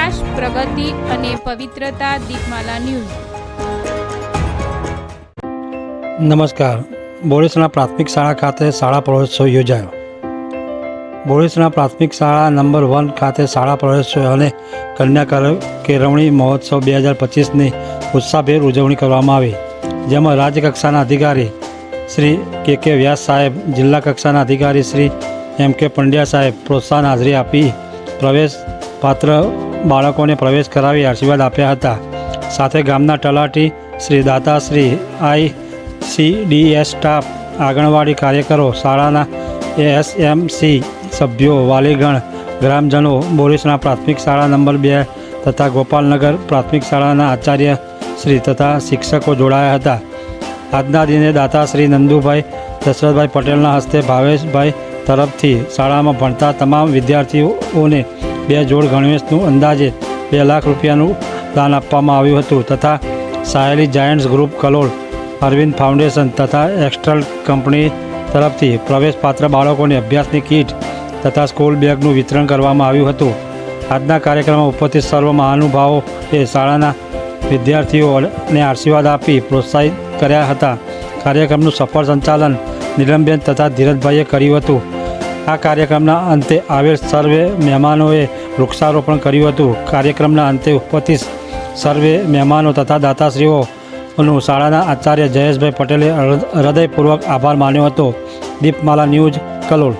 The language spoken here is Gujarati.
વિકાસ, પ્રગતિ અને પવિત્રતા. દીપમાલા ન્યૂઝ. નમસ્કાર. બોડેસણા પ્રાથમિક શાળા ખાતે શાળા પ્રવેશોત્સવ યોજાયો. બોડેસણા પ્રાથમિક શાળા નંબર 1 ખાતે શાળા પ્રવેશોત્સવ અને કન્યા કેળવણી મહોત્સવ 2025ની ઉત્સાહભેર ઉજવણી કરવામાં આવી, જેમાં રાજ્યકક્ષાના અધિકારી શ્રી કે વ્યાસ સાહેબ, જિલ્લા કક્ષાના અધિકારી શ્રી M.K. પંડ્યા સાહેબ પ્રોત્સાહન હાજરી આપી પ્રવેશ પાત્ર બાળકોને પ્રવેશ કરાવી આશીર્વાદ આપ્યા હતા. સાથે ગામના તલાટી શ્રી દાતાશ્રી, ICDS સ્ટાફ, આંગણવાડી કાર્યકરો, શાળાના ASMC સભ્યો, વાલીગણ, ગ્રામજનો, બોડેસણા પ્રાથમિક શાળા નંબર 2 તથા ગોપાલનગર પ્રાથમિક શાળાના આચાર્ય શ્રી તથા શિક્ષકો જોડાયા હતા. આજના દિને દાતાશ્રી નંદુભાઈ દશરથભાઈ પટેલના હસ્તે ભાવેશભાઈ તરફથી શાળામાં ભણતા તમામ વિદ્યાર્થીઓને 2 જોડ ગણવેશનું અંદાજે 2 લાખ રૂપિયાનું દાન આપવામાં આવ્યું હતું. તથા સાહેલી giants group Kalol, Arvind foundation તથા એક્સ્ટ્રલ કંપની તરફથી પ્રવેશપાત્ર બાળકોને અભ્યાસની કીટ તથા સ્કૂલ બેગનું વિતરણ કરવામાં આવ્યું હતું. આજના કાર્યક્રમમાં ઉપસ્થિત સર્વ મહાનુભાવોએ શાળાના વિદ્યાર્થીઓને આશીર્વાદ આપી પ્રોત્સાહિત કર્યા હતા. કાર્યક્રમનું સફળ સંચાલન નીલમબેન તથા ધીરજભાઈએ કર્યું હતું. આ કાર્યક્રમના અંતે આવેલ સર્વે મહેમાનોએ વૃક્ષારોપણ કર્યું હતું. કાર્યક્રમના અંતે ઉપસ્થિત સર્વે મહેમાનો તથા દાતાશ્રીઓનું શાળાના આચાર્ય જયેશભાઈ પટેલે હૃદયપૂર્વક આભાર માન્યો હતો. દીપમાલા ન્યૂઝ, કલોલ.